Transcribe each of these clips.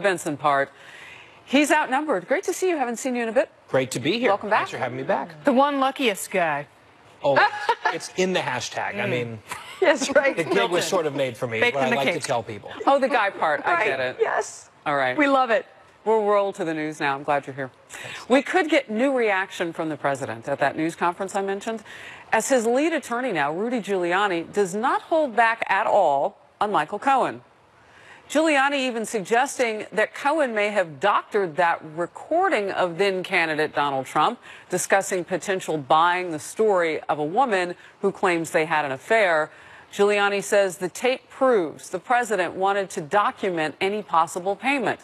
Benson part. He's outnumbered. Great to see you. Haven't seen you in a bit. Great to be here. Welcome back. Thanks for having me back. The one luckiest guy. Oh, it's in the hashtag. I mean, yes, right. the gig was sort of made for me, Baked what I in the like to cake. tell people. Oh, the guy part. I Right. get it. Yes. All right. We love it. We'll roll to the news now. I'm glad you're here. We could get new reaction from the president at that news conference I mentioned, as his lead attorney now, Rudy Giuliani, does not hold back at all on Michael Cohen. Giuliani even suggesting that Cohen may have doctored that recording of then candidate Donald Trump discussing potential buying the story of a woman who claims they had an affair. Giuliani says the tape proves the president wanted to document any possible payment.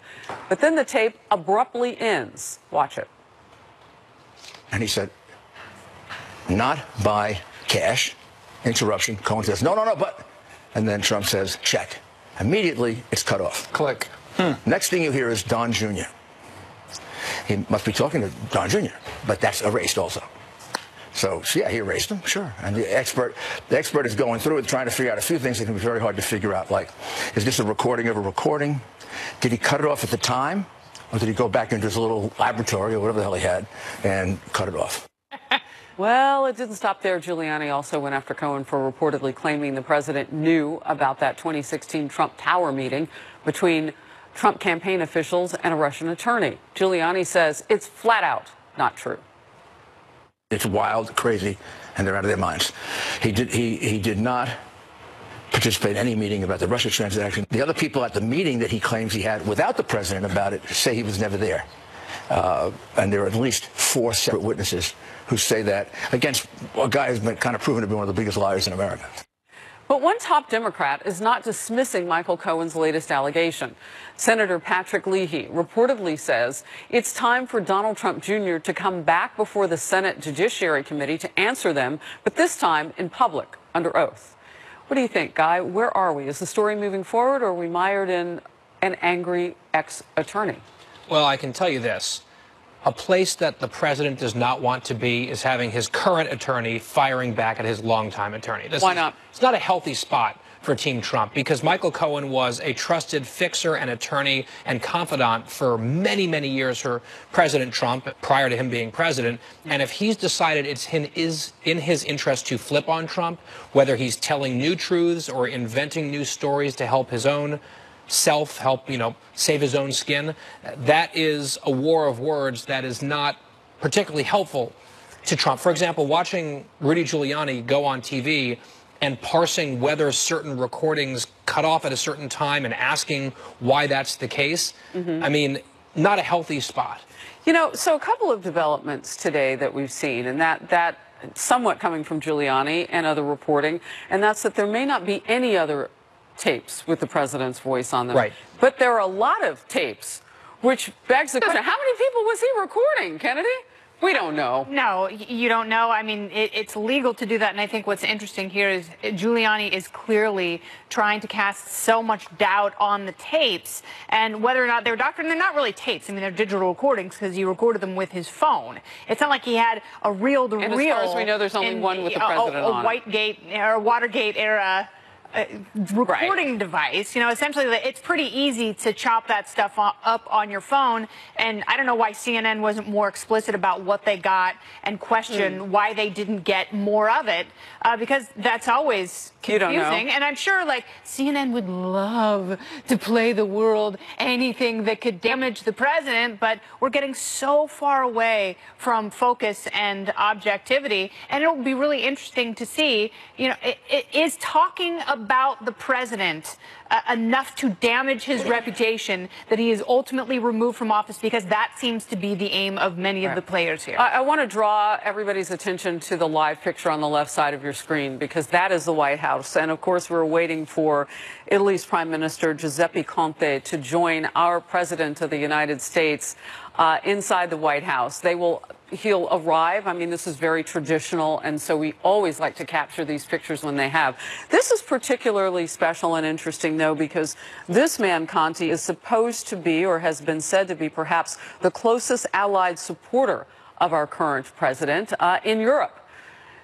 But then the tape abruptly ends. Watch it. And he said, not by cash. Interruption. Cohen says, no, but. And then Trump says, check. Immediately, it's cut off. Click. Next thing you hear is Don Jr. He must be talking to Don Jr., but that's erased also. So, yeah, he erased them, sure. And the expert is going through it, trying to figure out a few things that can be very hard to figure out, like, is this a recording of a recording? Did he cut it off at the time? Or did he go back into his little laboratory or whatever the hell he had and cut it off? Well, it didn't stop there. Giuliani also went after Cohen for reportedly claiming the president knew about that 2016 Trump Tower meeting between Trump campaign officials and a Russian attorney. Giuliani says it's flat out not true. It's wild, crazy, and they're out of their minds. He did not participate in any meeting about the Russia transaction. The other people at the meeting that he claims he had without the president about it say he was never there. And there are at least 4 separate witnesses who say that against a guy who's been kind of proven to be one of the biggest liars in America. But one top Democrat is not dismissing Michael Cohen's latest allegation. Senator Patrick Leahy reportedly says it's time for Donald Trump Jr. to come back before the Senate Judiciary Committee to answer them, but this time in public, under oath. What do you think, Guy? Where are we? Is the story moving forward, or are we mired in an angry ex-attorney? Well, I can tell you this. A place that the president does not want to be is having his current attorney firing back at his longtime attorney. Why not? It's not a healthy spot for Team Trump, because Michael Cohen was a trusted fixer and attorney and confidant for many, many years for President Trump prior to him being president. And if he's decided it's in his interest to flip on Trump, whether he's telling new truths or inventing new stories to help his own help, save his own skin, that is a war of words that is not particularly helpful to Trump. For example, watching Rudy Giuliani go on TV and parsing whether certain recordings cut off at a certain time and asking why that's the case, I mean, not a healthy spot. So a couple of developments today that we've seen, and that somewhat coming from Giuliani and other reporting, and that's that there may not be any other tapes with the president's voice on them. Right. But there are a lot of tapes, which begs the question, how many people was he recording, Kennedy? We don't know. No, you don't know. I mean, it's legal to do that. And I think what's interesting here is Giuliani is clearly trying to cast so much doubt on the tapes and whether or not they're doctored. And they're not really tapes. I mean, they're digital recordings because he recorded them with his phone. It's not like he had a reel-to-reel. And as far as we know, there's only one with the president on it. Whitegate or Watergate era recording device. Essentially it's pretty easy to chop that stuff up on your phone, and I don't know why CNN wasn't more explicit about what they got and question why they didn't get more of it, because that's always confusing. And I'm sure CNN would love to play the world anything that could damage the president, but we're getting so far away from focus and objectivity, and it'll be really interesting to see, is talking about the president enough to damage his reputation that he is ultimately removed from office, because that seems to be the aim of many of the players here. I want to draw everybody's attention to the live picture on the left side of your screen, because that is the White House. And of course, we're waiting for Italy's Prime Minister Giuseppe Conte to join our President of the United States inside the White House. He'll arrive. I mean, this is very traditional, and so we always like to capture these pictures when they have. This is particularly special and interesting, though, because this man, Conte, is supposed to be, or has been said to be, perhaps the closest allied supporter of our current president in Europe.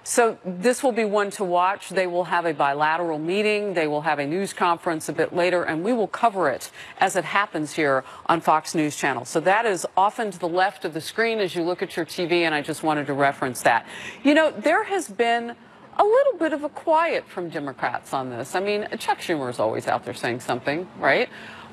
So this will be one to watch. They will have a bilateral meeting. They will have a news conference a bit later, and we will cover it as it happens here on Fox News Channel. So that is often to the left of the screen as you look at your TV, and I just wanted to reference that. You know, there has been a little bit of a quiet from Democrats on this. I mean, Chuck Schumer is always out there saying something, right?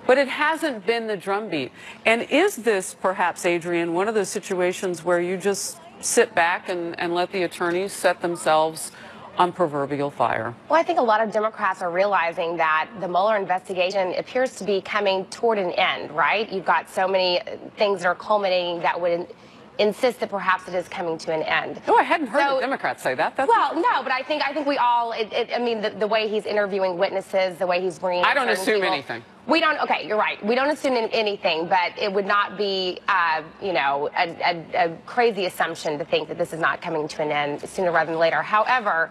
But it hasn't been the drumbeat. And is this, perhaps, Adrian, one of those situations where you just sit back and let the attorneys set themselves on proverbial fire? Well, I think a lot of Democrats are realizing that the Mueller investigation appears to be coming toward an end, right? You've got so many things that are culminating that would insist that perhaps it is coming to an end. Oh, I hadn't heard the Democrats say that. Well, no, but I think we all. I mean, the way he's interviewing witnesses, the way he's bringing. I don't assume anything. We don't. Okay, you're right. We don't assume anything, but it would not be, you know, a crazy assumption to think that this is not coming to an end sooner rather than later. However,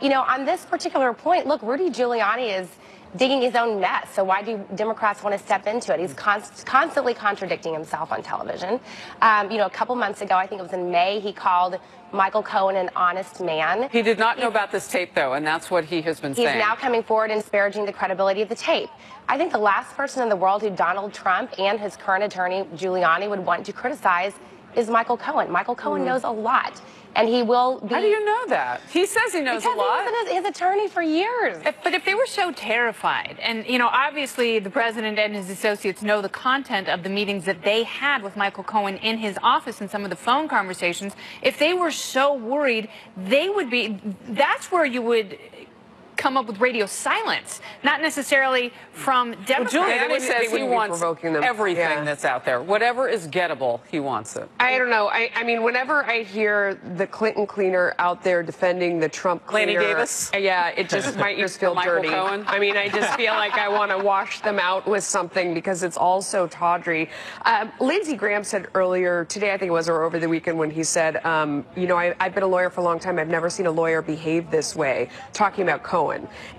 you know, on this particular point, look, Rudy Giuliani is digging his own mess. So why do Democrats want to step into it? He's constantly contradicting himself on television. You know, a couple months ago, I think it was in May, he called Michael Cohen an honest man. He did not know about this tape, though, and that's what he has been saying. He's now coming forward and disparaging the credibility of the tape. I think the last person in the world who Donald Trump and his current attorney, Giuliani, would want to criticize is Michael Cohen. Michael Cohen knows a lot. And he will be... How do you know that? He says he knows a lot. Because he was his attorney for years. But if they were so terrified, and, you know, obviously the president and his associates know the content of the meetings that they had with Michael Cohen in his office and some of the phone conversations, if they were so worried, they would be... That's where you would come up with radio silence, not necessarily from Democrats. Well, Giuliani says he wants everything that's out there. Whatever is gettable, he wants it. I don't know. I mean, whenever I hear the Clinton cleaner out there defending the Trump cleaner... Lanny Davis? Yeah, it just, my ears feel dirty. Cohen? I mean, I just feel like I want to wash them out with something because it's all so tawdry. Lindsey Graham said earlier today, I think it was, or over the weekend, when he said, you know, I've been a lawyer for a long time. I've never seen a lawyer behave this way, talking about Cohen.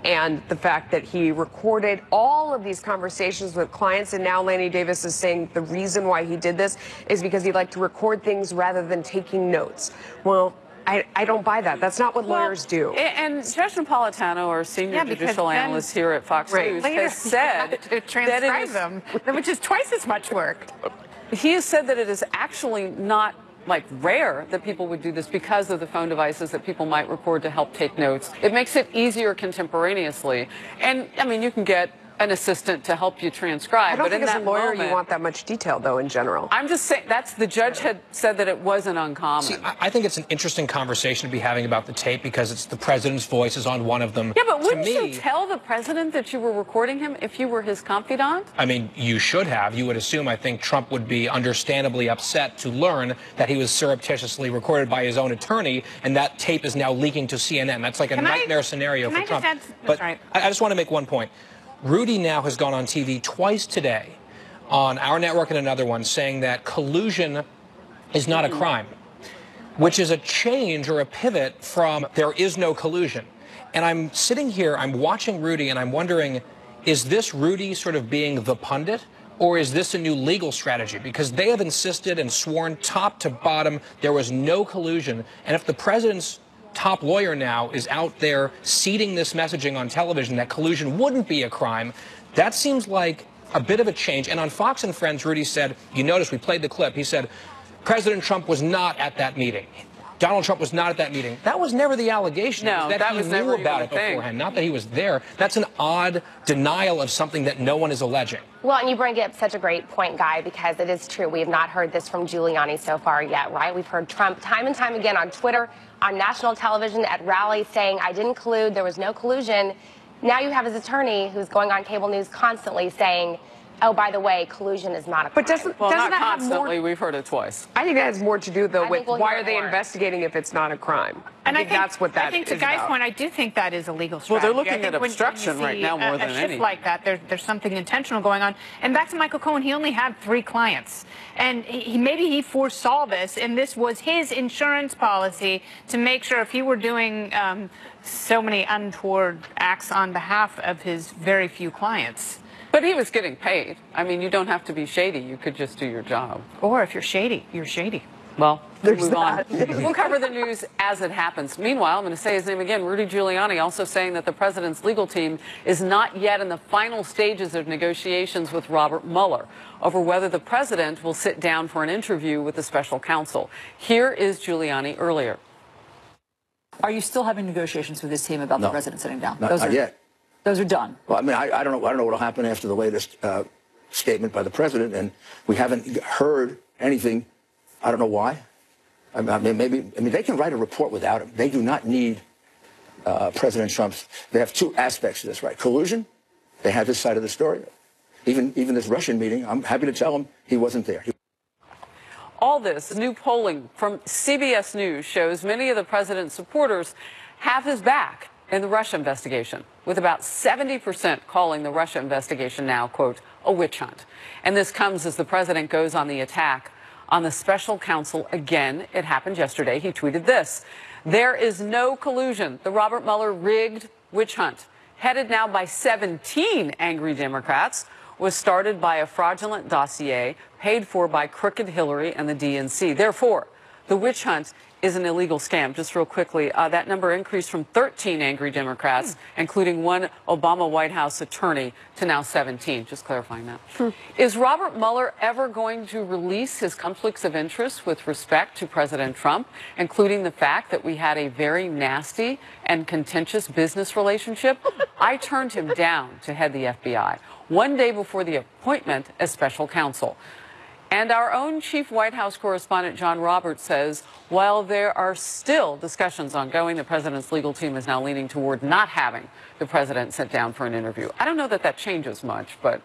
And the fact that he recorded all of these conversations with clients, and now Lanny Davis is saying the reason why he did this is because he'd like to record things rather than taking notes. Well, I don't buy that. That's not what lawyers do. And Judge Napolitano, our senior judicial analyst here at Fox News, has said to transcribe them, which is twice as much work. He has said that it is actually not like rare that people would do this because of the phone devices that people might record to help take notes. It makes it easier contemporaneously. And I mean, you can get an assistant to help you transcribe. I don't think in as that a lawyer moment, you want that much detail, though, in general. I'm just saying, that's the judge had said that it wasn't uncommon. See, I think it's an interesting conversation to be having about the tape because it's the president's voice is on one of them. Yeah, but wouldn't you tell the president that you were recording him if you were his confidant? I mean, you should have. You would assume, I think, Trump would be understandably upset to learn that he was surreptitiously recorded by his own attorney, and that tape is now leaking to CNN. That's like a nightmare scenario for Trump. But I just want to make one point. Rudy now has gone on TV twice today on our network and another one saying that collusion is not a crime, which is a change or a pivot from there is no collusion. And I'm sitting here, I'm watching Rudy, and I'm wondering, is this Rudy sort of being the pundit, or is this a new legal strategy? Because they have insisted and sworn top to bottom there was no collusion. And if the president's top lawyer now is out there seeding this messaging on television that collusion wouldn't be a crime, that seems like a bit of a change. And on Fox and Friends, Rudy said, you notice we played the clip, he said, President Trump was not at that meeting. Donald Trump was not at that meeting. That was never the allegation. No, that he knew about it beforehand, not that he was there. That's an odd denial of something that no one is alleging. Well, and you bring up such a great point, Guy, because it is true. We have not heard this from Giuliani so far yet, right? We've heard Trump time and time again on Twitter, on national television, at rallies saying, I didn't collude, there was no collusion. Now you have his attorney who's going on cable news constantly saying, oh, by the way, collusion is not a crime. But doesn't not that have constantly. more... We've heard it twice. I think that has more to do, though, with we'll why are they more. investigating if it's not a crime? And I think that's what that is. I think to Guy's point, I do think that is a legal strategy. Well, they're looking at obstruction right now more than a shift any. like that, there's something intentional going on. And back to Michael Cohen, he only had 3 clients. And maybe he foresaw this, and this was his insurance policy to make sure if he were doing so many untoward acts on behalf of his very few clients. But he was getting paid. I mean, you don't have to be shady. You could just do your job. Or if you're shady, you're shady. Well, we'll move on. We'll cover the news as it happens. Meanwhile, I'm going to say his name again, Rudy Giuliani, also saying that the president's legal team is not yet in the final stages of negotiations with Robert Mueller over whether the president will sit down for an interview with the special counsel. Here is Giuliani earlier. Are you still having negotiations with this team about the president sitting down? Not yet. Those are done. Well, I mean, I don't know what will happen after the latest statement by the president, and we haven't heard anything. I don't know why. I mean, they can write a report without him. They do not need President Trump's. They have two aspects to this, right? Collusion. They have this side of the story. Even this Russian meeting, I'm happy to tell him he wasn't there. All this new polling from CBS News shows many of the president's supporters have his back in the Russia investigation, with about 70% calling the Russia investigation now, quote, a witch hunt. And this comes as the president goes on the attack on the special counsel again. It happened yesterday. He tweeted this: "There is no collusion. The Robert Mueller rigged witch hunt, headed now by 17 angry Democrats, was started by a fraudulent dossier paid for by crooked Hillary and the DNC. Therefore, the witch hunt is an illegal scam." Just real quickly, that number increased from 13 angry Democrats, including one Obama White House attorney, to now 17. Just clarifying that. Is Robert Mueller ever going to release his conflicts of interest with respect to President Trump, including the fact that we had a very nasty and contentious business relationship? I turned him down to head the FBI one day before the appointment as special counsel. And our own chief White House correspondent, John Roberts, says while there are still discussions ongoing, the president's legal team is now leaning toward not having the president sit down for an interview. I don't know that that changes much, but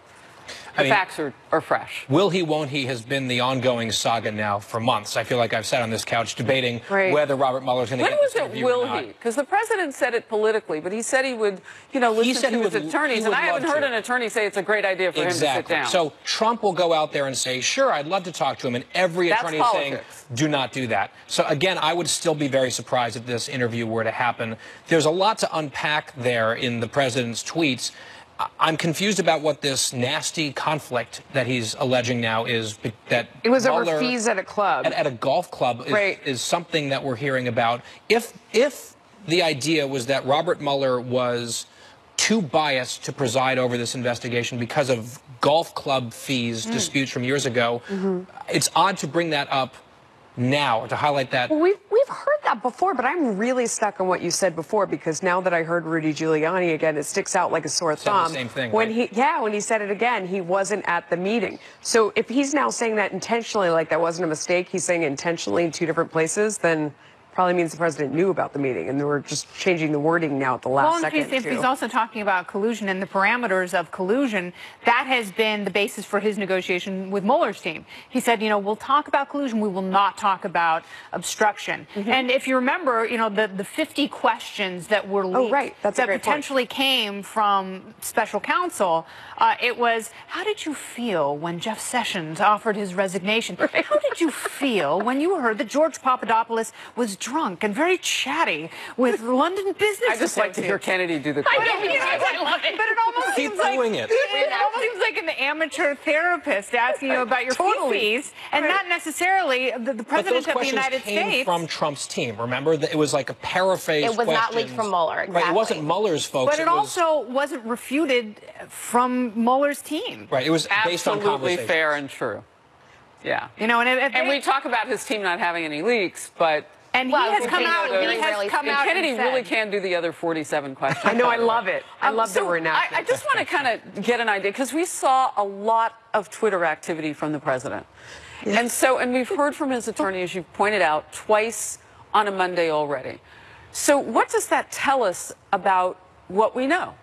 the facts are fresh. Will he, won't he has been the ongoing saga now for months. I feel like I've sat on this couch debating whether Robert Mueller's going to get this interview or not. When was it will he? Because the president said it politically, but he said he would, listen to his attorneys, and I haven't heard an attorney say it's a great idea for him to sit down. So Trump will go out there and say, sure, I'd love to talk to him, and every attorney is saying, do not do that. So again, I would still be very surprised if this interview were to happen. There's a lot to unpack there in the president's tweets. I'm confused about what this nasty conflict that he's alleging now is. That it was Mueller, over fees at a club. At a golf club is something that we're hearing about. If the idea was that Robert Mueller was too biased to preside over this investigation because of golf club fees disputes from years ago, it's odd to bring that up now, to highlight that. Well, we've heard that before, but I'm really stuck on what you said before, because now that I heard Rudy Giuliani again, it sticks out like a sore thumb. The same thing, when he said it again, he wasn't at the meeting. So if he's now saying that intentionally, like that wasn't a mistake, he's saying intentionally in two different places, then probably means the president knew about the meeting, and we're just changing the wording now at the last second. If he's also talking about collusion and the parameters of collusion, that has been the basis for his negotiation with Mueller's team. He said, we'll talk about collusion, we will not talk about obstruction. And if you remember, the 50 questions that were leaked that potentially came from special counsel, it was, how did you feel when Jeff Sessions offered his resignation? How did you feel when you heard that George Papadopoulos was drunk and very chatty with London business? I just like to hear Kennedy do the question. I love it. But it almost Keep doing it. It almost seems like an amateur therapist asking you about your fees, and not necessarily the president of the United States. Came from Trump's team. Remember, it was like a paraphrase. It was not leaked from Mueller. Exactly. Right, it wasn't Mueller's folks. But it also wasn't refuted from Mueller's team. Right, it was based on absolutely fair and true. Yeah. And we talk about his team not having any leaks, but. And he has come out. Kennedy really can do the other 47 questions. I know. I love it. I love that we're now. I just want to kind of get an idea, because we saw a lot of Twitter activity from the president, and we've heard from his attorney, as you pointed out, twice on a Monday already. So what does that tell us about what we know?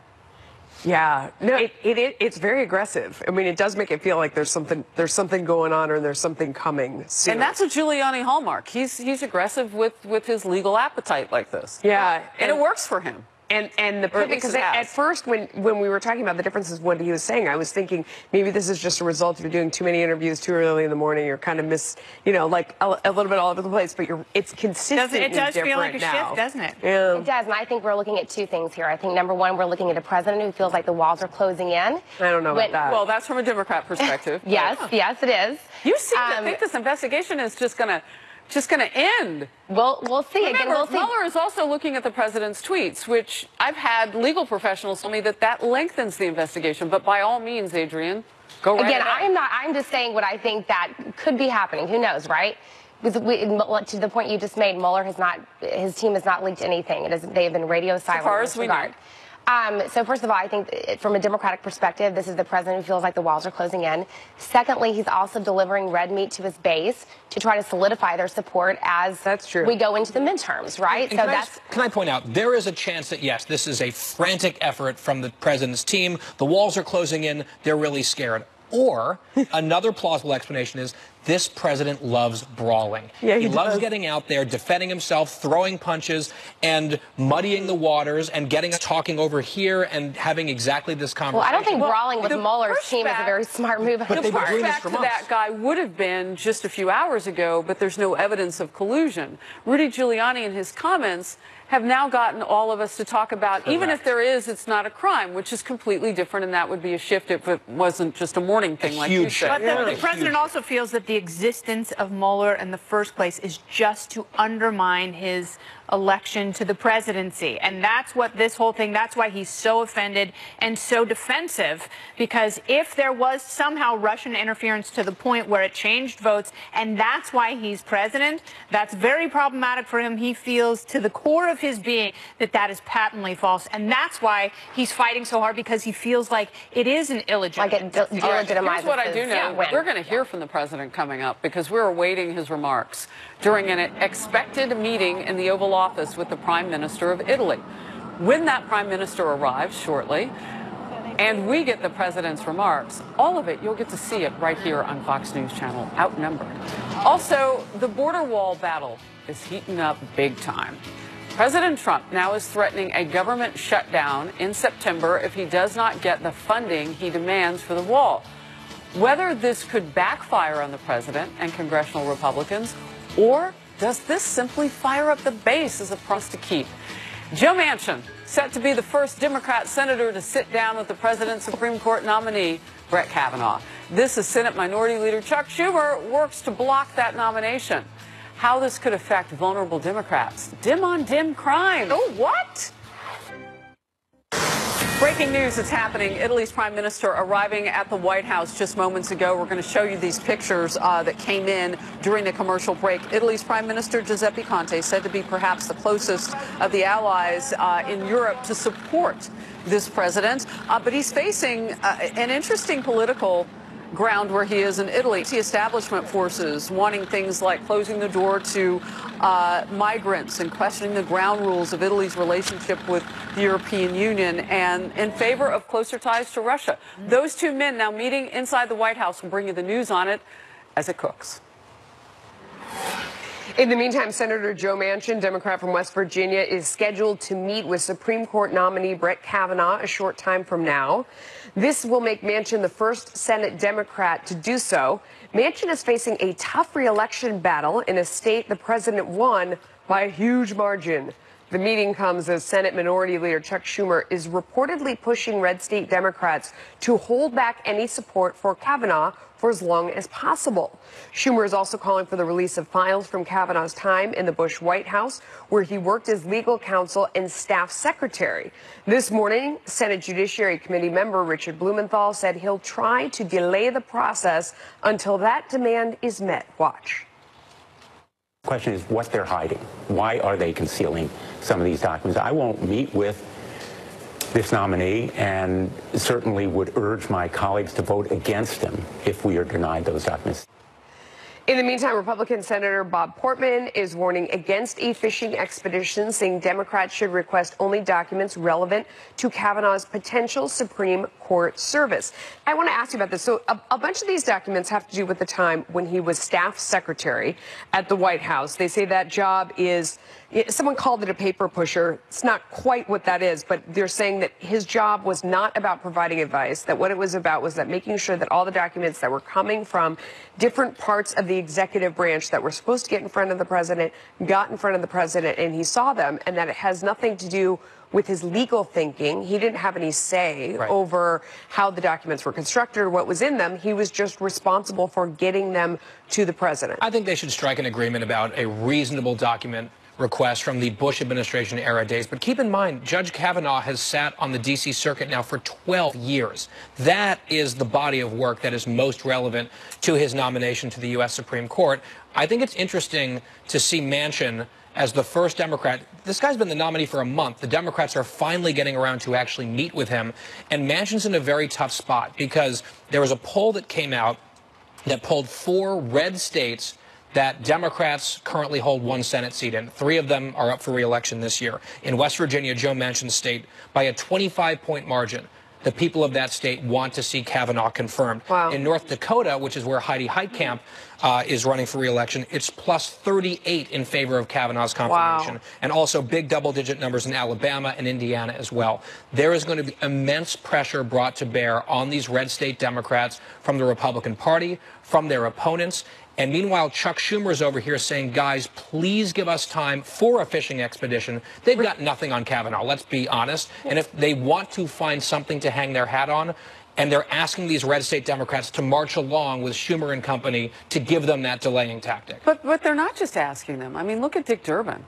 Yeah, no, it's very aggressive. I mean, it does make it feel like there's something going on, or there's something coming soon. And that's a Giuliani hallmark. He's aggressive with his legal appetite like this. Yeah, and it works for him. And the because at first when we were talking about the differences, what he was saying, I was thinking maybe this is just a result of doing too many interviews too early in the morning. You're kind of like a little bit all over the place, but it's consistent. It does feel like a now. shift, doesn't it? Yeah. It does, and I think we're looking at two things here. I think number one, we're looking at a president who feels like the walls are closing in. I don't know about that. Well, that's from a Democrat perspective. Yes, it is. You seem to think this investigation is just going to just going to end? We'll see. Remember, Again, we'll see. Mueller is also looking at the president's tweets, which I've had legal professionals tell me that lengthens the investigation. But by all means, Adrienne, go right ahead. I'm just saying what I think that could be happening. Who knows, right? Because to the point you just made, Mueller his team has not leaked anything. They have been radio silent. As far as we know. So first of all, I think from a Democratic perspective, this is the president who feels like the walls are closing in. Secondly, he's also delivering red meat to his base to try to solidify their support as we go into the midterms, right? And can I point out, there is a chance that, yes, this is a frantic effort from the president's team. The walls are closing in. They're really scared. Or another plausible explanation is this president loves brawling. Yeah, he loves getting out there, defending himself, throwing punches, and muddying the waters, and getting us talking over here and having exactly this conversation. Well, I don't think brawling with Mueller's team is a very smart move. But the pushback to that guy would have been just a few hours ago, but there's no evidence of collusion. Rudy Giuliani and his comments have now gotten all of us to talk about, even if there is, it's not a crime, which is completely different, and that would be a shift if it wasn't just a morning thing like you said. But the president also feels that the existence of Mueller in the first place is just to undermine his election to the presidency. And that's what this whole thing, that's why he's so offended and so defensive, because if there was somehow Russian interference to the point where it changed votes, and that's why he's president, that's very problematic for him. He feels to the core of his being that is patently false. And that's why he's fighting so hard, because he feels like it is an illegitimate. Like it delegitimizes. Here's what I do know. We're going to hear from the president coming up, because we're awaiting his remarks during an expected meeting in the Oval Office with the Prime Minister of Italy. When that Prime Minister arrives shortly, and we get the president's remarks, all of it, you'll get to see it right here on Fox News Channel, Outnumbered. Also, the border wall battle is heating up big time. President Trump now is threatening a government shutdown in September if he does not get the funding he demands for the wall. Whether this could backfire on the president and congressional Republicans, or does this simply fire up the base as a promise to keep? Joe Manchin, set to be the first Democrat senator to sit down with the president's Supreme Court nominee, Brett Kavanaugh. This as Senate Minority Leader Chuck Schumer works to block that nomination. How this could affect vulnerable Democrats. Dim-on-dim crime. Oh, what? Breaking news, it's happening. Italy's prime minister arriving at the White House just moments ago. We're going to show you these pictures that came in during the commercial break. Italy's prime minister Giuseppe Conte, said to be perhaps the closest of the allies in Europe to support this president. But he's facing an interesting political ground where he is in Italy. The establishment forces wanting things like closing the door to migrants and questioning the ground rules of Italy's relationship with the European Union, and in favor of closer ties to Russia. Those two men now meeting inside the White House. Will bring you the news on it as it cooks. In the meantime, Senator Joe Manchin, Democrat from West Virginia, is scheduled to meet with Supreme Court nominee Brett Kavanaugh a short time from now. This will make Manchin the first Senate Democrat to do so. Manchin is facing a tough re-election battle in a state the president won by a huge margin. The meeting comes as Senate Minority Leader Chuck Schumer is reportedly pushing red state Democrats to hold back any support for Kavanaugh for as long as possible. Schumer is also calling for the release of files from Kavanaugh's time in the Bush White House, where he worked as legal counsel and staff secretary. This morning, Senate Judiciary Committee member Richard Blumenthal said he'll try to delay the process until that demand is met. Watch. The question is what they're hiding. Why are they concealing some of these documents? I won't meet with this nominee and certainly would urge my colleagues to vote against him if we are denied those documents. In the meantime, Republican Senator Bob Portman is warning against a fishing expedition, saying Democrats should request only documents relevant to Kavanaugh's potential Supreme Court service. I want to ask you about this. So a bunch of these documents have to do with the time when he was staff secretary at the White House. They say that job is, someone called it a paper pusher. It's not quite what that is, but they're saying that his job was not about providing advice, that what it was about was that making sure that all the documents that were coming from different parts of the executive branch that were supposed to get in front of the president got in front of the president, and he saw them, and that it has nothing to do with his legal thinking. He didn't have any say over how the documents were constructed or what was in them. He was just responsible for getting them to the president. I think they should strike an agreement about a reasonable document request from the Bush administration era days. But keep in mind, Judge Kavanaugh has sat on the D.C. Circuit now for 12 years. That is the body of work that is most relevant to his nomination to the U.S. Supreme Court. I think it's interesting to see Manchin as the first Democrat. This guy's been the nominee for a month. The Democrats are finally getting around to actually meet with him. And Manchin's in a very tough spot because there was a poll that came out that polled 4 red states that Democrats currently hold 1 Senate seat in. 3 of them are up for re-election this year. In West Virginia, Joe Manchin's state, by a 25-point margin, the people of that state want to see Kavanaugh confirmed. Wow. In North Dakota, which is where Heidi Heitkamp is running for re-election, it's plus 38 in favor of Kavanaugh's confirmation. Wow. And also big double-digit numbers in Alabama and Indiana as well. There is going to be immense pressure brought to bear on these red state Democrats from the Republican Party, from their opponents. And meanwhile, Chuck Schumer's over here saying, guys, please give us time for a fishing expedition. They've got nothing on Kavanaugh, let's be honest. And if they want to find something to hang their hat on, and they're asking these red state Democrats to march along with Schumer and company to give them that delaying tactic. But they're not just asking them. I mean, look at Dick Durbin.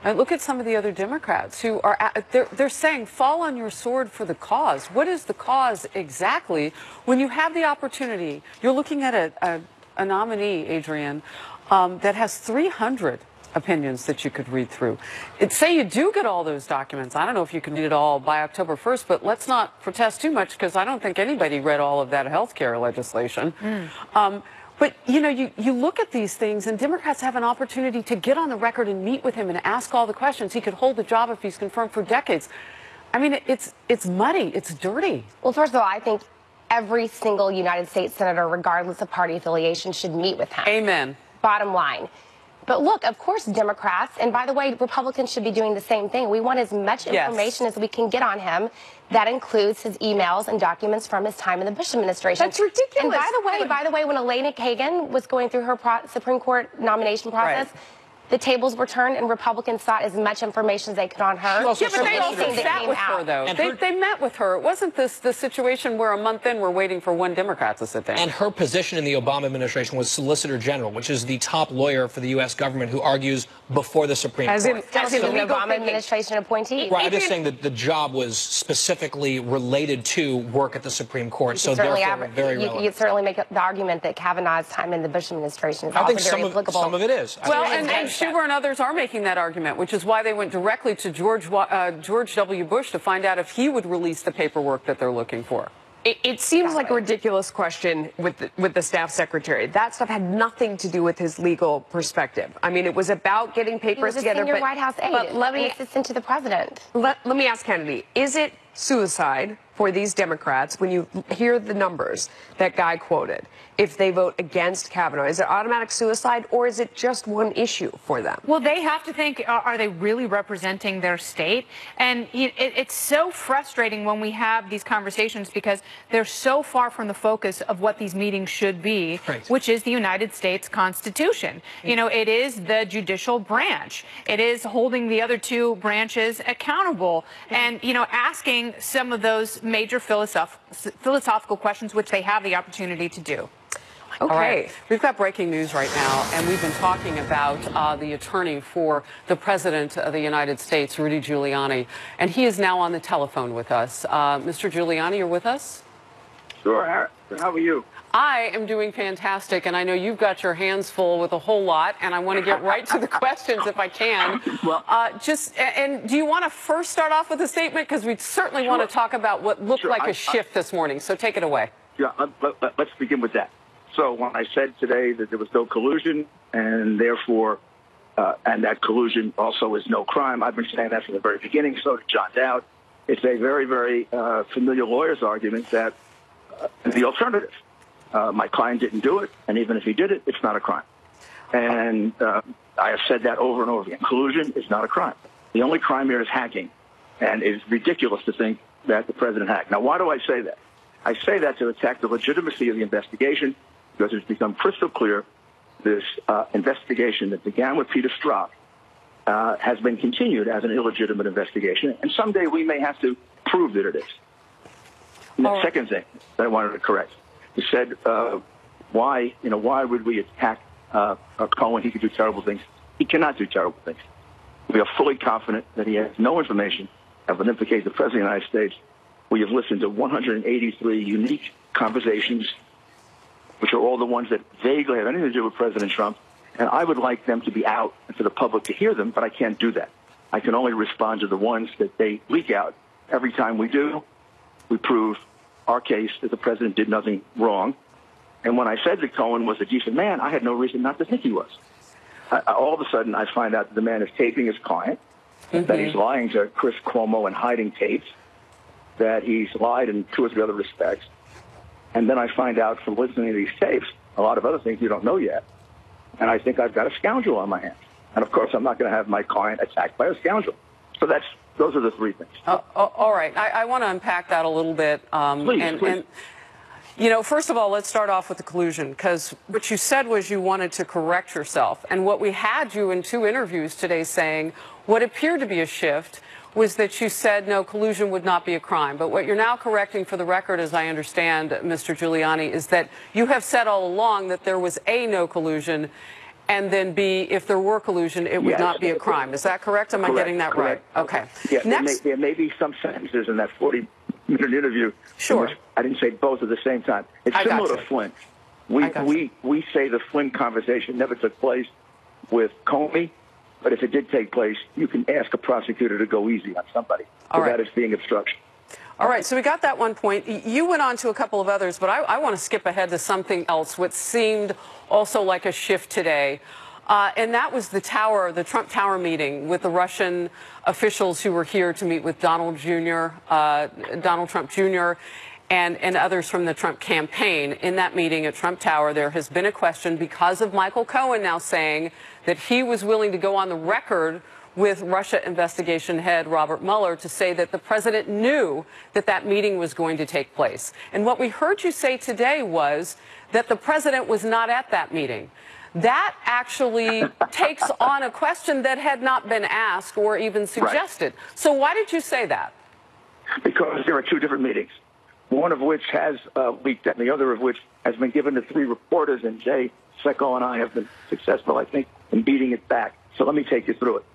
Look at some of the other Democrats who are, they're saying, fall on your sword for the cause. What is the cause exactly? When you have the opportunity, you're looking at a nominee, Adrienne, that has 300 opinions that you could read through. Say you do get all those documents. I don't know if you can read it all by October 1st, but let's not protest too much because I don't think anybody read all of that health care legislation. But, you know, you look at these things, and Democrats have an opportunity to get on the record and meet with him and ask all the questions. He could hold the job if he's confirmed for decades. I mean, it's muddy. It's dirty. Well, first of all, I think every single United States senator, regardless of party affiliation, should meet with him. Amen. Bottom line. But look, of course, Democrats, and by the way, Republicans should be doing the same thing. We want as much information as we can get on him. That includes his emails and documents from his time in the Bush administration. That's ridiculous. And by the way, when Elena Kagan was going through her Supreme Court nomination process, the tables were turned and Republicans sought as much information as they could on her. Yeah, but they also sat with her, though. They met with her. It wasn't the situation where a month in we're waiting for one Democrat to sit down. And her position in the Obama administration was Solicitor General, which is the top lawyer for the U.S. government who argues before the Supreme Court. As in the Obama administration appointee. Right, I'm just saying that the job was specifically related to work at the Supreme Court, so therefore very relevant. You could certainly make the argument that Kavanaugh's time in the Bush administration is also very applicable. Some of it is. Well, and Schumer and others are making that argument, which is why they went directly to George W. Bush to find out if he would release the paperwork that they're looking for. It seems like a ridiculous question with the staff secretary. That stuff had nothing to do with his legal perspective. I mean, it was about getting papers together. He was a senior White House aide, an assistant to the president. Let me ask Kennedy, is it suicide for these Democrats when you hear the numbers that Guy quoted if they vote against Kavanaugh? Is it automatic suicide, or is it just one issue for them? Well, they have to think, are they really representing their state? And it's so frustrating when we have these conversations because they're so far from the focus of what these meetings should be, which is the United States Constitution. You know, it is the judicial branch. It is holding the other two branches accountable and, you know, asking some of those major philosophical questions, which they have the opportunity to do. Okay. All right. We've got breaking news right now, and we've been talking about the attorney for the President of the United States, Rudy Giuliani, and he is now on the telephone with us. Mr. Giuliani, you're with us? Sure. How are you? I am doing fantastic, and I know you've got your hands full with a whole lot, and I want to get right to the questions if I can. Well, and do you want to first start off with a statement? Because we certainly want to talk about what looked like a shift this morning, so take it away. Yeah, let's begin with that. So when I said today that there was no collusion, and therefore, and that collusion also is no crime, I've been saying that from the very beginning, so did John Dowd. It's a very, very familiar lawyer's argument that the alternative. My client didn't do it, and even if he did it, it's not a crime. And I have said that over and over again. Collusion is not a crime. The only crime here is hacking, and it's ridiculous to think that the president hacked. Now, why do I say that? I say that to attack the legitimacy of the investigation, because it's become crystal clear this investigation that began with Peter Strzok has been continued as an illegitimate investigation, and someday we may have to prove that it is. And the second thing that I wanted to correct, you said, why would we attack Cohen? He could do terrible things. He cannot do terrible things. We are fully confident that he has no information that would implicate the President of the United States. We have listened to 183 unique conversations, which are all the ones that vaguely have anything to do with President Trump. And I would like them to be out and for the public to hear them, but I can't do that. I can only respond to the ones that they leak out. Every time we do, we prove our case that the president did nothing wrong. And when I said that Cohen was a decent man, I had no reason not to think he was. All of a sudden, I find out that the man is taping his client, that he's lying to Chris Cuomo and hiding tapes, that he's lied in 2 or 3 other respects. And then I find out from listening to these tapes a lot of other things you don't know yet. And I think I've got a scoundrel on my hands. And, of course, I'm not going to have my client attacked by a scoundrel. So those are the 3 things. All right. I want to unpack that a little bit. Please. And, first of all, let's start off with the collusion, because what you said was you wanted to correct yourself. And what we had you in 2 interviews today saying, what appeared to be a shift was that you said, no, collusion would not be a crime. But what you're now correcting for the record, as I understand, Mr. Giuliani, is that you have said all along that there was A, no collusion, and then B, if there were collusion, it would not be a crime. Is that correct? Am I getting that right? Okay. Yeah, Next. There may be some sentences in that 40-minute interview in which I didn't say both at the same time. It's similar to Flynn. We say the Flynn conversation never took place with Comey, but if it did take place, you can ask a prosecutor to go easy on somebody. So that is being obstruction. All right, so we got that one point. You went on to a couple of others, but I want to skip ahead to something else, what seemed also like a shift today. And that was the Trump Tower meeting with the Russian officials who were here to meet with Donald Trump Jr., and others from the Trump campaign. In that meeting at Trump Tower, there has been a question because of Michael Cohen now saying that he was willing to go on the record with Russia investigation head Robert Mueller to say that the president knew that that meeting was going to take place. And what we heard you say today was that the president was not at that meeting. That actually takes on a question that had not been asked or even suggested. Right. So why did you say that? Because there are 2 different meetings, one of which has leaked and the other of which has been given to 3 reporters, and Jay Seko and I have been successful, I think, in beating it back. So let me take you through it.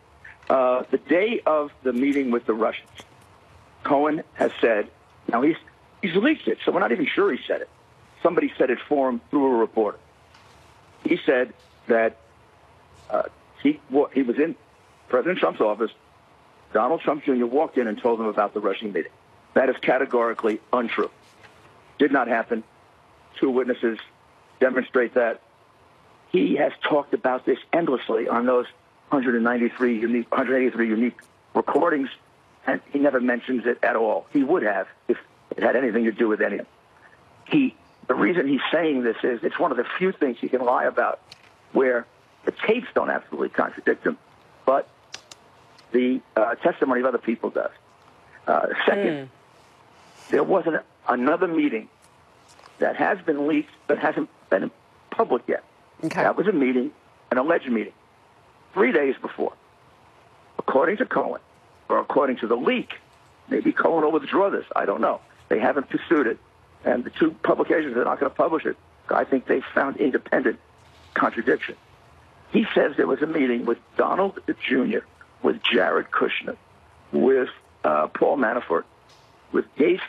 The day of the meeting with the Russians, Cohen has said, now he's leaked it, so we're not even sure he said it. Somebody said it for him through a reporter. He said that he was in President Trump's office. Donald Trump Jr. walked in and told him about the Russian meeting. That is categorically untrue. Did not happen. 2 witnesses demonstrate that. He has talked about this endlessly on those 183 unique recordings, and he never mentions it at all. He would have if it had anything to do with any of it. The reason he's saying this is it's one of the few things he can lie about where the tapes don't absolutely contradict him, but the testimony of other people does. Second, there wasn't another meeting that has been leaked but hasn't been in public yet. Okay. That was a meeting, an alleged meeting, 3 days before. According to Cohen, or according to the leak, maybe Cohen will withdraw this. I don't know. They haven't pursued it. And the 2 publications are not going to publish it. I think they found independent contradiction. He says there was a meeting with Donald Jr., with Jared Kushner, with Paul Manafort, with Gates,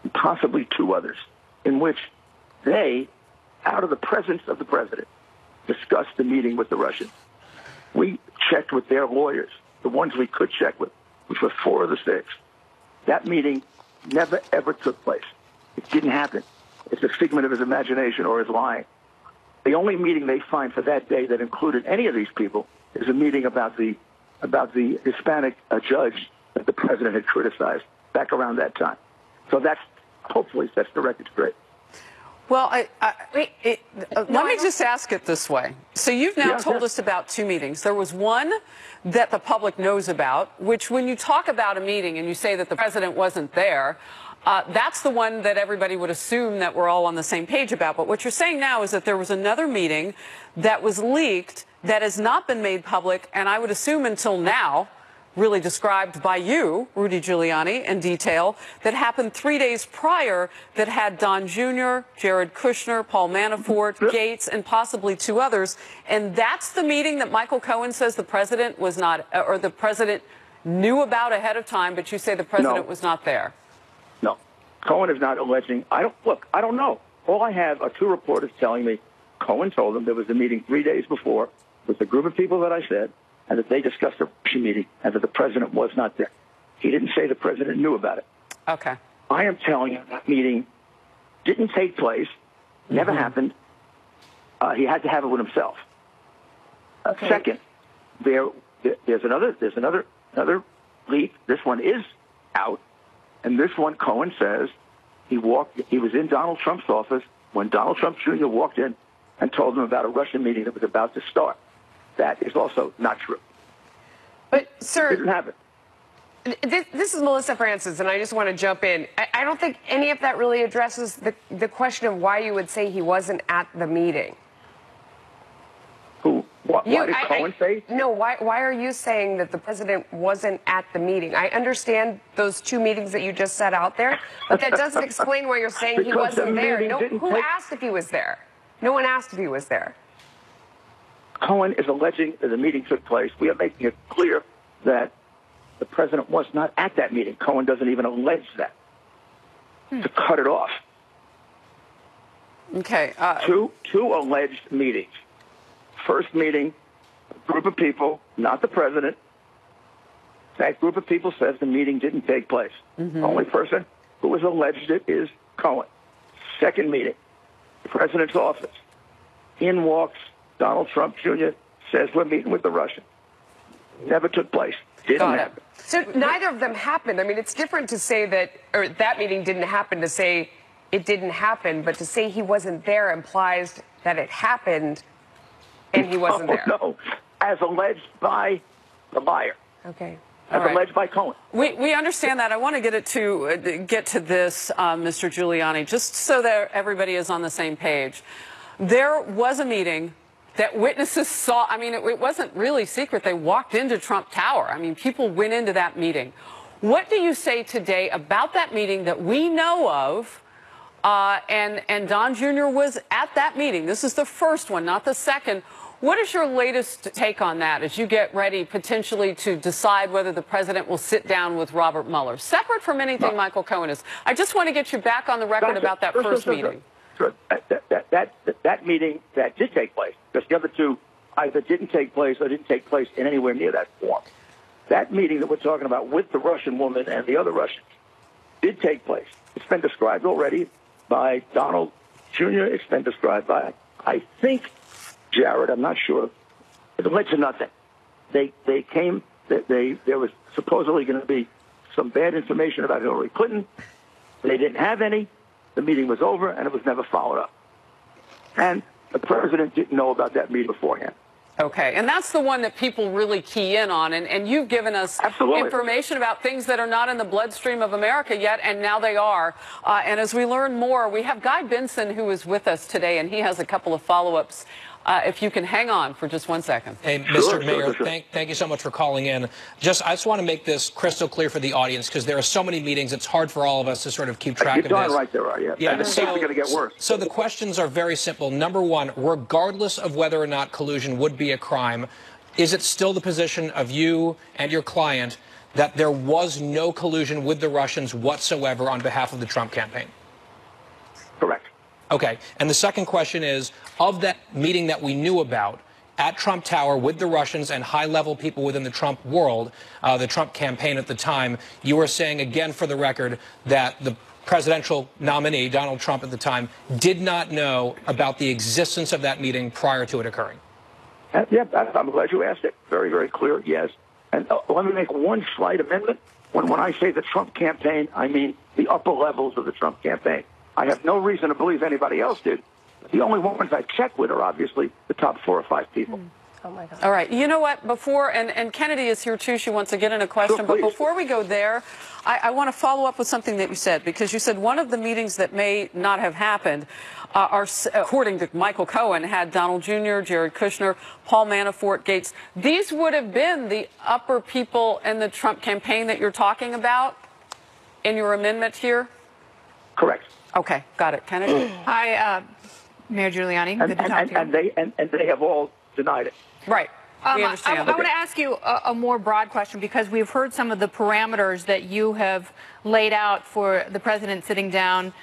and possibly 2 others, in which they, out of the presence of the president, discussed the meeting with the Russians. We checked with their lawyers, the ones we could check with, which were 4 of the 6. That meeting never, ever took place. It didn't happen. It's a figment of his imagination or his lying. The only meeting they find for that day that included any of these people is a meeting about the Hispanic judge that the president had criticized back around that time. So hopefully that's the record straight. Well, let me just ask it this way. So you've now told us about 2 meetings. There was one that the public knows about, which when you talk about a meeting and you say that the president wasn't there, that's the one that everybody would assume that we're all on the same page about. But what you're saying now is that there was another meeting that was leaked that has not been made public, and I would assume until now, really described by you, Rudy Giuliani, in detail, that happened 3 days prior that had Don Jr., Jared Kushner, Paul Manafort, Gates, and possibly 2 others. And that's the meeting that Michael Cohen says the president was not, or the president knew about ahead of time, but you say the president was not there. No. Cohen is not alleging. I don't know. All I have are 2 reporters telling me Cohen told them there was a meeting 3 days before with a group of people that I said, and that they discussed a Russian meeting, and that the president was not there. He didn't say the president knew about it. Okay. I am telling you that meeting didn't take place, never happened. He had to have it with himself. Okay. Second, there's another leak. This one is out, and this one Cohen says he was in Donald Trump's office when Donald Trump Jr. walked in and told him about a Russian meeting that was about to start. That is also not true. But, sir, it didn't happen. This is Melissa Francis, and I just want to jump in. I don't think any of that really addresses the question of why you would say he wasn't at the meeting. Why did Cohen say? No, why are you saying that the president wasn't at the meeting? I understand those 2 meetings that you just set out there, but that doesn't explain why you're saying he wasn't there. Who asked if he was there? No one asked if he was there. Cohen is alleging that the meeting took place. We are making it clear that the president was not at that meeting. Cohen doesn't even allege that. To cut it off. Okay. 2 alleged meetings. First meeting, a group of people, not the president. That group of people says the meeting didn't take place. The only person who has alleged it is Cohen. Second meeting, the president's office. In walks Donald Trump Jr., says we're meeting with the Russians. Never took place. Didn't happen. So neither of them happened. I mean, it's different to say that meeting didn't happen to say it didn't happen, but to say he wasn't there implies that it happened and he wasn't there. No, as alleged by the buyer. Okay. As alleged by Cohen. We understand that. I want to get to this, Mr. Giuliani, just so that everybody is on the same page. There was a meeting that witnesses saw. I mean, it wasn't really secret. They walked into Trump Tower. I mean, people went into that meeting. What do you say today about that meeting that we know of? And Don Jr. was at that meeting. This is the first one, not the second. What is your latest take on that as you get ready potentially to decide whether the president will sit down with Robert Mueller? Separate from anything Michael Cohen is. I just want to get you back on the record about that first meeting. Sure. That meeting that did take place, because the other 2 either didn't take place or didn't take place in anywhere near that form. That meeting that we're talking about with the Russian woman and the other Russians did take place. It's been described already by Donald Jr. It's been described by, I think, Jared. I'm not sure. It led to nothing. There was supposedly going to be some bad information about Hillary Clinton. They didn't have any. The meeting was over, and it was never followed up. And the president didn't know about that meeting beforehand. Okay, and that's the one that people really key in on, and you've given us information about things that are not in the bloodstream of America yet, and now they are. And as we learn more, we have Guy Benson, who is with us today, and he has a couple of follow-ups. If you can hang on for just 1 second. Hey, Mr. Mayor, thank you so much for calling in. I just want to make this crystal clear for the audience, because there are so many meetings, it's hard for all of us to sort of keep track of this. You're darn right there are, yeah. And it's going to get worse. So the questions are very simple. Number 1, regardless of whether or not collusion would be a crime, is it still the position of you and your client that there was no collusion with the Russians whatsoever on behalf of the Trump campaign? Correct. Okay. And the second question is, of that meeting that we knew about at Trump Tower with the Russians and high-level people within the Trump world, the Trump campaign at the time, you were saying again for the record that the presidential nominee, Donald Trump at the time, did not know about the existence of that meeting prior to it occurring. Yeah, I'm glad you asked it. Very, very clear, yes. And let me make one slight amendment. When I say the Trump campaign, I mean the upper levels of the Trump campaign. I have no reason to believe anybody else did. The only ones I checked with are obviously the top 4 or 5 people. Oh, my God. All right. You know what? Before, and Kennedy is here, too. She wants to get in a question. Sure, but before we go there, I want to follow up with something that you said, because you said one of the meetings that may not have happened are, according to Michael Cohen, had Donald Jr., Jared Kushner, Paul Manafort, Gates. These would have been the upper people in the Trump campaign that you're talking about in your amendment here? Correct. Okay. Got it. Kennedy? Hi, Mayor Giuliani. Good to talk to you. And they have all denied it. Right. We understand. I want to ask you a more broad question, because we've heard some of the parameters that you have laid out for the president sitting down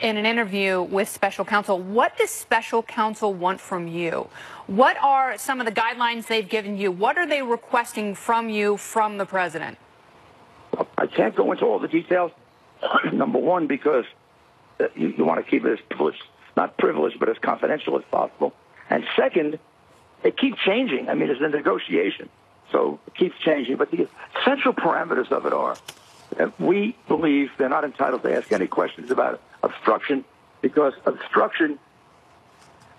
in an interview with special counsel. What does special counsel want from you? What are some of the guidelines they've given you? What are they requesting from you, from the president? I can't go into all the details, number one, because you want to keep it as privileged, not privileged, but as confidential as possible. And second, they keep changing. I mean, it's a negotiation, so it keeps changing. But the central parameters of it are that we believe they're not entitled to ask any questions about obstruction, because obstruction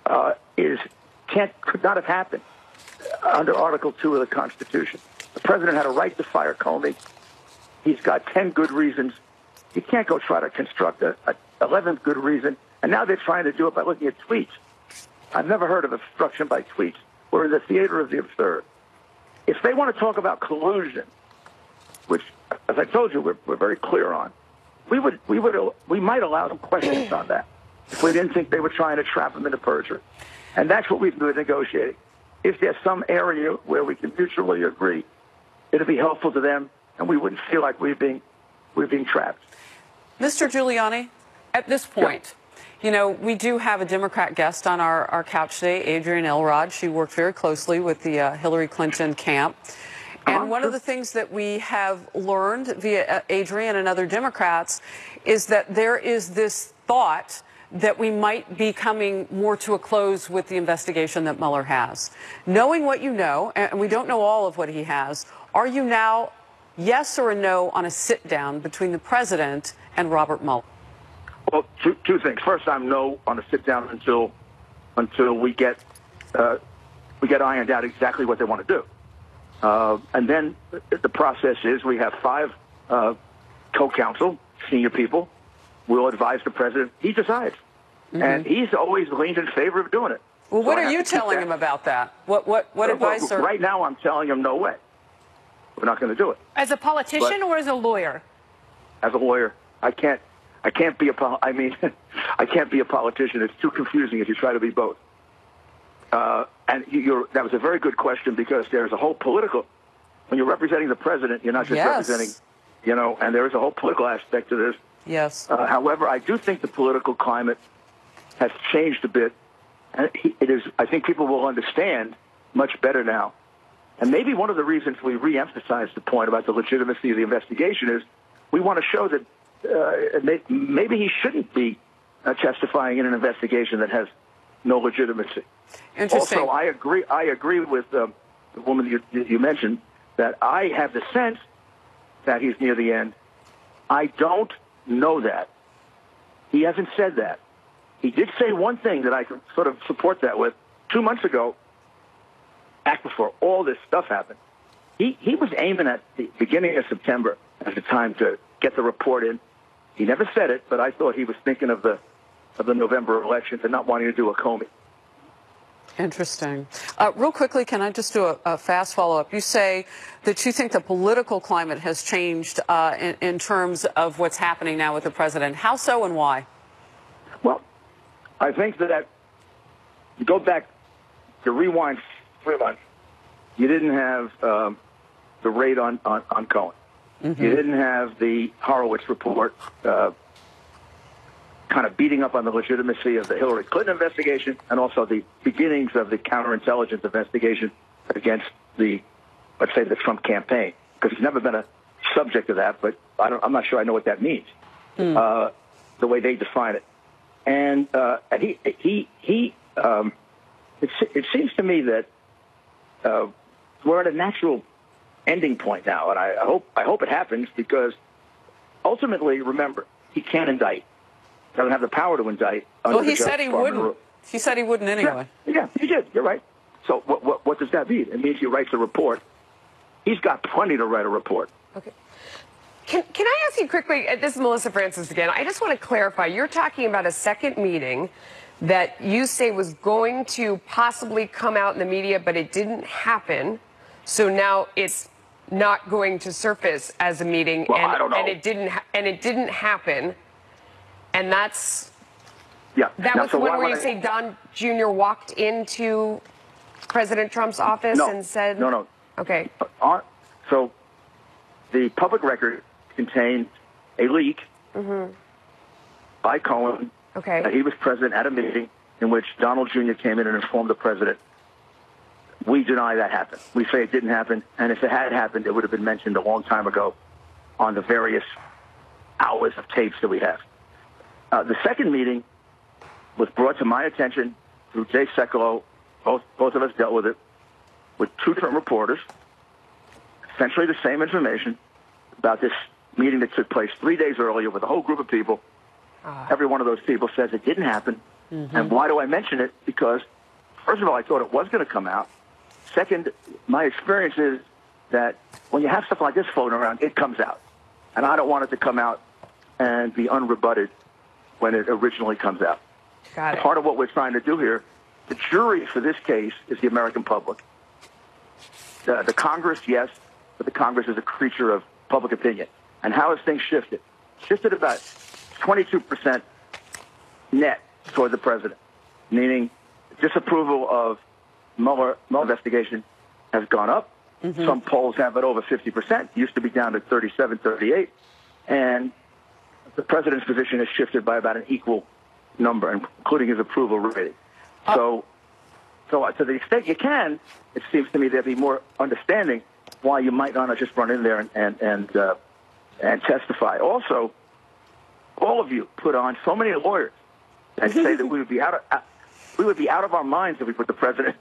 could not have happened under Article 2 of the Constitution. The president had a right to fire Comey. He's got 10 good reasons. He can't go try to construct a 11th good reason. And now they're trying to do it by looking at tweets. I've never heard of obstruction by tweets. We're in the theater of the absurd. If they want to talk about collusion, which, as I told you, we're very clear on, we might allow them questions on that if we didn't think they were trying to trap them into perjury. And that's what we've been negotiating. If there's some area where we can mutually agree, it'll be helpful to them, and we wouldn't feel like we're being trapped. Mr. Giuliani, at this point, you know, we do have a Democrat guest on our couch today, Adrienne Elrod. She worked very closely with the Hillary Clinton camp. And one of the things that we have learned via Adrienne and other Democrats is that there is this thought that we might be coming more to a close with the investigation that Mueller has. Knowing what you know, and we don't know all of what he has, are you now yes or a no on a sit-down between the president and Robert Mueller? Well, two things. First, I'm no on a sit-down until we get ironed out exactly what they want to do. And then the process is we have 5 co-counsel, senior people. We'll advise the president. He decides. Mm-hmm. And he's always leaned in favor of doing it. Well, what are you telling him about that? What advice? Right now, I'm telling him no way. We're not going to do it. As a politician or as a lawyer? As a lawyer. I can't be I can't be a politician. It's too confusing if you try to be both. And that was a very good question, because there's a whole political, when you're representing the president, you're not just representing, and there is a whole political aspect to this. Yes. However, I do think the political climate has changed a bit. And I think people will understand much better now. And maybe one of the reasons we reemphasize the point about the legitimacy of the investigation is we want to show that maybe he shouldn't be testifying in an investigation that has no legitimacy. Interesting. Also, I agree with the woman you mentioned that I have the sense that he's near the end. I don't know that. He hasn't said that. He did say one thing that I can sort of support that with. 2 months ago, back before all this stuff happened, he was aiming at the beginning of September as the time to get the report in. He never said it, but I thought he was thinking of the November elections and not wanting to do a Comey. Interesting. Real quickly, can I just do a fast follow-up? You say that you think the political climate has changed in terms of what's happening now with the president. How so and why? Well, I think that you go back, to rewind 3 months, you didn't have the raid on Cohen. Mm-hmm. You didn't have the Horowitz report kind of beating up on the legitimacy of the Hillary Clinton investigation, and also the beginnings of the counterintelligence investigation against let's say, the Trump campaign, because he's never been a subject of that, but I'm not sure I know what that means, the way they define it. And it seems to me that we're at a natural ending point now, and I hope it happens, because ultimately, remember, he can't indict. Doesn't have the power to indict. Well, he said he wouldn't. He said he wouldn't anyway. Yeah, he did. You're right. So what does that mean? It means he writes a report. He's got plenty to write a report. Okay. Can I ask you quickly, this is Melissa Francis again, I just want to clarify, you're talking about a second meeting that you say was going to possibly come out in the media, but it didn't happen, so now it's not going to surface as a meeting, well, I don't know. and it didn't happen, and that's... Yeah. That now, was so the one where I, you say Don Jr. walked into President Trump's office and said... No. Okay. So the public record contained a leak by Cohen that he was present at a meeting in which Donald Jr. came in and informed the president. We deny that happened. We say it didn't happen, and if it had happened, it would have been mentioned a long time ago on the various hours of tapes that we have. The second meeting was brought to my attention through Jay Sekulow. Both of us dealt with it, with two different reporters, essentially the same information about this meeting that took place 3 days earlier with a whole group of people. Every one of those people says it didn't happen. And why do I mention it? Because, first of all, I thought it was going to come out. Second, my experience is that when you have stuff like this floating around, it comes out. And I don't want it to come out and be unrebutted when it originally comes out. Got it. Part of what we're trying to do here, the jury for this case is the American public. The Congress, yes, but the Congress is a creature of public opinion. And how has things shifted? Shifted about 22% net toward the president, meaning disapproval of Mueller investigation has gone up. Some polls have it over 50%. Used to be down to 37, 38. And the president's position has shifted by about an equal number, including his approval rating. So to the extent you can, it seems to me there'd be more understanding why you might not just run in there and testify. Also, all of you put on so many lawyers and say that we would be out of our minds if we put the president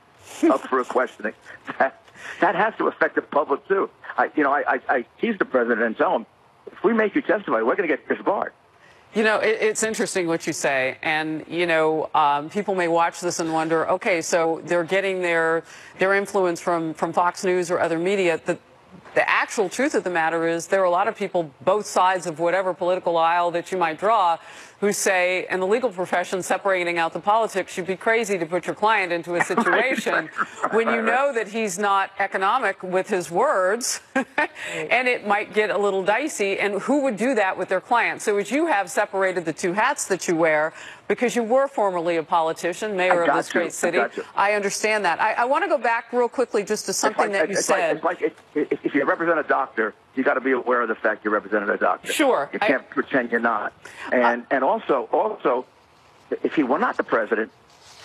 up for a questioning. That has to affect the public too. I tease the president and tell him, if we make you testify, we're going to get disbarred. You know, it's interesting what you say, and people may watch this and wonder, okay, so they're getting their influence from Fox News or other media. The actual truth of the matter is there are a lot of people, both sides of whatever political aisle that you might draw, who say, in the legal profession, separating out the politics, you'd be crazy to put your client into a situation when you know that he's not economic with his words, and it might get a little dicey, and who would do that with their client? So as you have separated the two hats that you wear, because you were formerly a politician, mayor of this great city, I understand that. I want to go back real quickly just to something that you said. If you represent a doctor, you got to be aware of the fact you represent a doctor. Sure. You can't pretend you're not. And also, if he were not the president,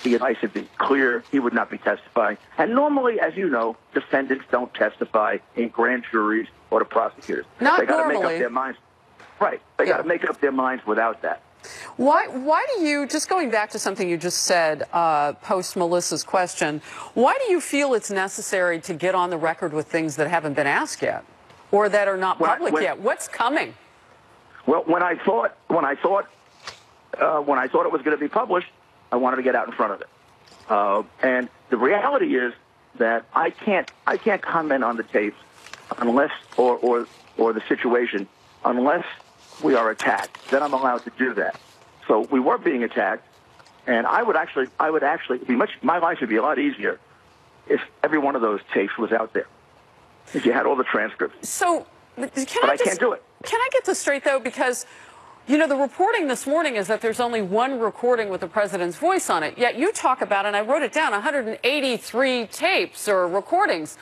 the advice would be clear. He would not be testifying. And normally, as you know, defendants don't testify in grand juries or to prosecutors. Not they got to normally. make up their minds. Right. They got to make up their minds without that. Why do you, just going back to something you just said post Melissa's question, why do you feel it's necessary to get on the record with things that haven't been asked yet or that are not public yet? What's coming? Well, when I thought it was going to be published, I wanted to get out in front of it. And the reality is that I can't comment on the tapes unless or the situation unless we are attacked. Then I'm allowed to do that. So we were being attacked, and I would actually be my life would be a lot easier if every one of those tapes was out there. If you had all the transcripts. So, I can't do it. Can I get this straight though? Because the reporting this morning is that there's only one recording with the president's voice on it. Yet you talk about, and I wrote it down, 183 tapes or recordings.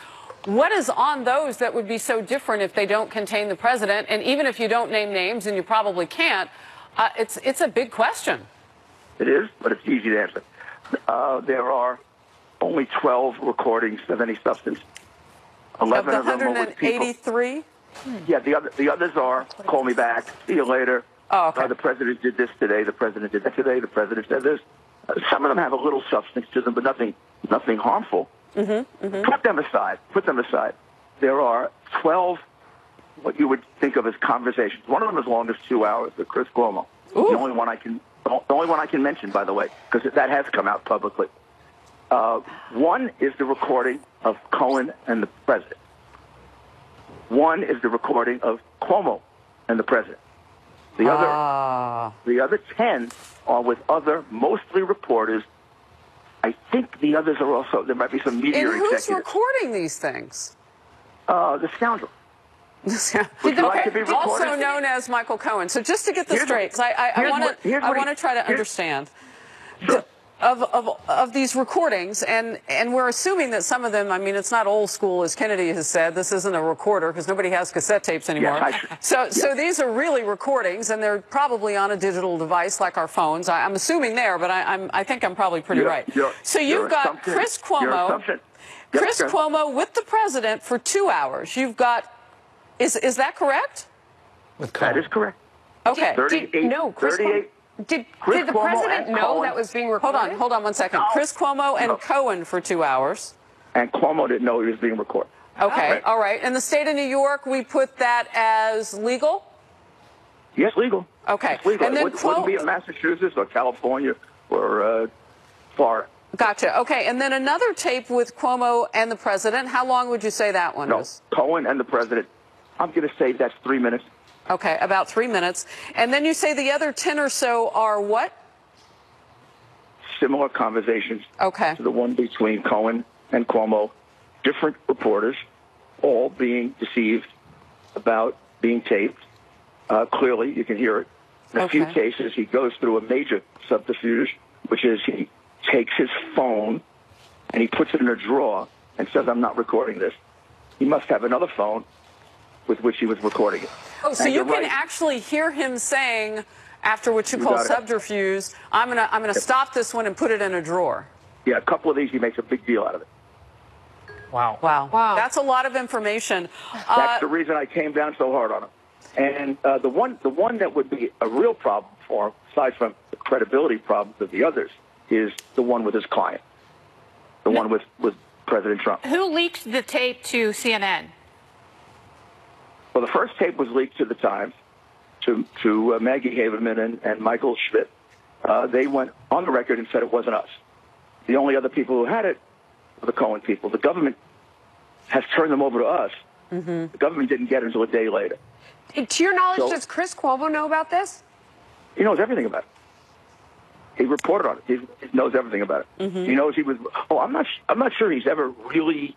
What is on those that would be so different if they don't contain the president? And even if you don't name names, and you probably can't, it's a big question. It is, but it's easy to answer. There are only 12 recordings of any substance. 11 of them are with people. 183? Yeah, the others are call me back, see you later. Oh, okay. The president did this today. The president did that today. The president said this. Some of them have a little substance to them, but nothing harmful. Put them aside. There are 12 what you would think of as conversations. One of them as long as 2 hours with Chris Cuomo. The only one I can mention, by the way, because that has come out publicly. One is the recording of Cohen and the president. One is the recording of Cuomo and the president. The other 10 are with other, mostly reporters. I think the others are also, there might be some media executives. And who's recording these things? The scoundrel. Would you like to be recorded? Also known as Michael Cohen. So just to get this straight, because I want to try to understand. Sure. Of these recordings, and we're assuming that some of them, I mean, it's not old school, as Kennedy has said. This isn't a recorder because nobody has cassette tapes anymore. Yes, so these are really recordings, and they're probably on a digital device like our phones. I'm assuming there, but I think I'm probably pretty right. So you've got Chris Cuomo, Cuomo with the president for 2 hours. You've got, is that correct? That is correct. Okay. 38. Did the president know that was being recorded? Hold on 1 second. Chris Cuomo and Cohen for 2 hours. And Cuomo didn't know he was being recorded. Okay, all right. In the state of New York, we put that as legal? Yes, legal. Okay. It's legal. And then it wouldn't be in Massachusetts or California or Florida. Gotcha. Okay, and then another tape with Cuomo and the president. How long would you say that one is? Cohen and the president. I'm going to say that's 3 minutes. Okay, about 3 minutes. And then you say the other 10 or so are what? Similar conversations to the one between Cohen and Cuomo. Different reporters, all being deceived about being taped. Clearly, you can hear it. In a few cases, he goes through a major subterfuge, which is he takes his phone and he puts it in a drawer and says, I'm not recording this. He must have another phone with which he was recording it. Oh, so you can actually hear him saying, after what you call subterfuge, I'm gonna stop this one and put it in a drawer. Yeah, a couple of these, he makes a big deal out of it. Wow. That's a lot of information. That's the reason I came down so hard on him. And the one that would be a real problem for him, aside from the credibility problems of the others, is the one with his client, the one with President Trump. Who leaked the tape to CNN? Well, the first tape was leaked to the Times, to Maggie Haberman and Michael Schmidt. They went on the record and said it wasn't us. The only other people who had it were the Cohen people. The government has turned them over to us. The government didn't get it until a day later. To your knowledge, does Chris Cuomo know about this? He knows everything about it. He reported on it. He knows everything about it. He knows he was. Oh, I'm not sure he's ever really.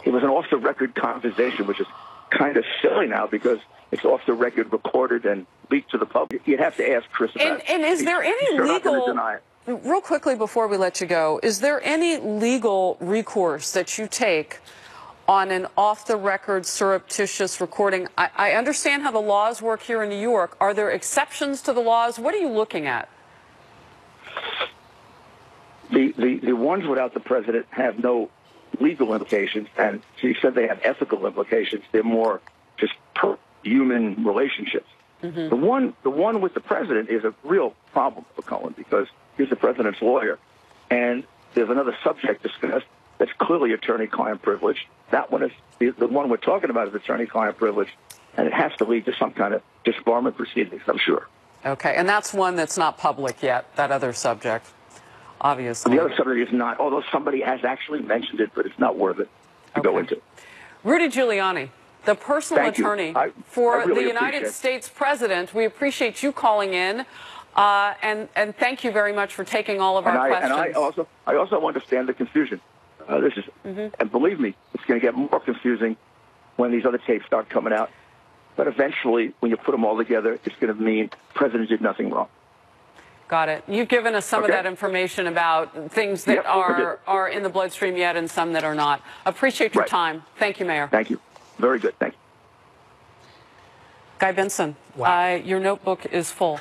It was an off-the-record conversation, which is kind of silly now because it's off the record, recorded, and leaked to the public. You'd have to ask Chris about it. And is there any legal, real quickly before we let you go, is there any legal recourse that you take on an off-the-record surreptitious recording? I understand how the laws work here in New York. Are there exceptions to the laws? What are you looking at? The ones without the president have no legal implications, and she said they have ethical implications. They're more just human relationships. The one with the president is a real problem for Cohen because he's the president's lawyer, and there's another subject discussed that's clearly attorney-client privilege. That one is the one we're talking about is attorney-client privilege, and it has to lead to some kind of disbarment proceedings, I'm sure. Okay, and that's one that's not public yet. That other subject. Obviously. The other subject is not, although somebody has actually mentioned it, but it's not worth it to go into. Rudy Giuliani, the personal attorney for the United States president. We appreciate you calling in, and thank you very much for taking all of our questions. And I also understand the confusion. This is, and believe me, it's going to get more confusing when these other tapes start coming out. But eventually, when you put them all together, it's going to mean the president did nothing wrong. Got it. You've given us some of that information about things that are in the bloodstream yet and some that are not. Appreciate your time. Thank you, Mayor. Thank you. Very good. Thank you. Guy Benson, your notebook is full.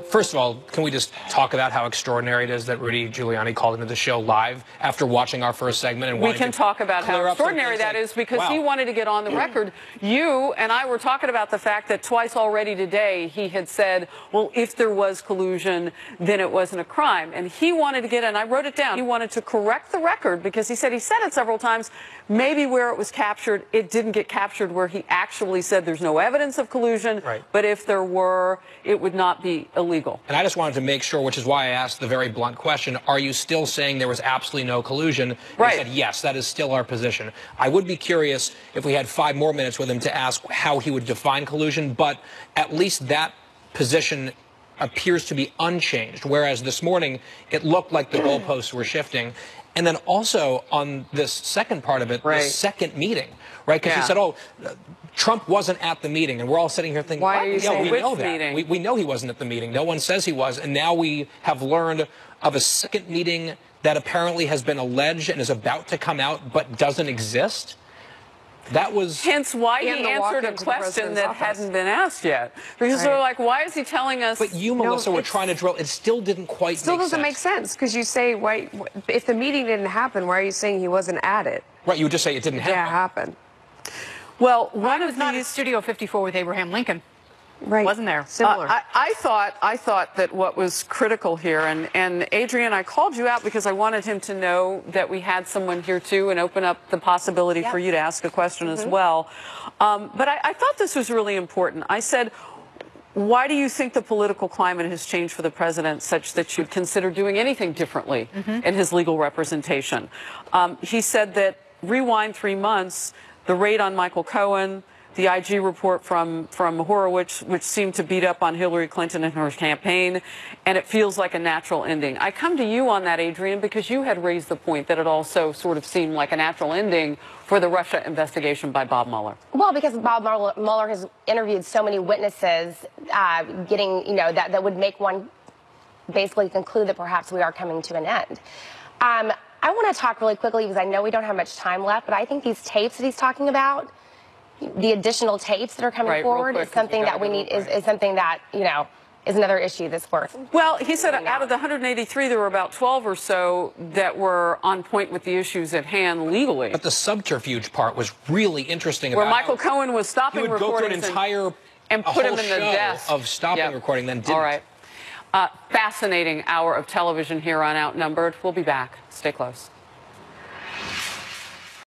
First of all, can we just talk about how extraordinary it is that Rudy Giuliani called into the show live after watching our first segment? And we can talk about how extraordinary that is because he wanted to get on the record. You and I were talking about the fact that twice already today he had said, well, if there was collusion, then it wasn't a crime. And he wanted to get in. I wrote it down. He wanted to correct the record because he said it several times. Maybe where it was captured, it didn't get captured where he actually said there's no evidence of collusion. But if there were, it would not be be illegal. And I just wanted to make sure, which is why I asked the very blunt question, are you still saying there was absolutely no collusion? Right. He said, yes, that is still our position. I would be curious if we had 5 more minutes with him to ask how he would define collusion, but at least that position appears to be unchanged, whereas this morning it looked like the goalposts were shifting. And then also on this second part of it, the second meeting, right? Because he said, oh, Trump wasn't at the meeting, and we're all sitting here thinking, why are you saying we know which meeting? We know he wasn't at the meeting. No one says he was, and now we have learned of a second meeting that apparently has been alleged and is about to come out but doesn't exist. That was hence why he answered a question that hadn't been asked yet. Because they're like, why is he telling us? But you, Melissa, were trying to drill. It still didn't quite. Still doesn't make sense because you say, why? If the meeting didn't happen, why are you saying he wasn't at it? Right, you would just say it didn't happen. Yeah, happen. Well, one of not at Studio 54 with Abraham Lincoln. Right. Wasn't there? Similar. I thought that what was critical here, and Adrian, I called you out because I wanted him to know that we had someone here too and open up the possibility for you to ask a question as well. But I thought this was really important. I said, why do you think the political climate has changed for the president such that you'd consider doing anything differently in his legal representation? He said that rewind 3 months, the raid on Michael Cohen, the IG report from Horowitz, which seemed to beat up on Hillary Clinton and her campaign, and it feels like a natural ending. I come to you on that, Adrian, because you had raised the point that it also sort of seemed like a natural ending for the Russia investigation by Bob Mueller. Well, because Bob Mueller has interviewed so many witnesses, that would make one basically conclude that perhaps we are coming to an end. I want to talk really quickly because I know we don't have much time left, but I think these tapes that he's talking about, the additional tapes that are coming forward is something that we need, is something that, is another issue that's worth. Well, he said out of the 183, there were about 12 or so that were on point with the issues at hand legally. But the subterfuge part was really interesting. Where Michael Cohen was stopping recordings. He would go through an entire and put him in the desk of stopping recording, then didn't. All right. Fascinating hour of television here on Outnumbered. We'll be back. Stay close.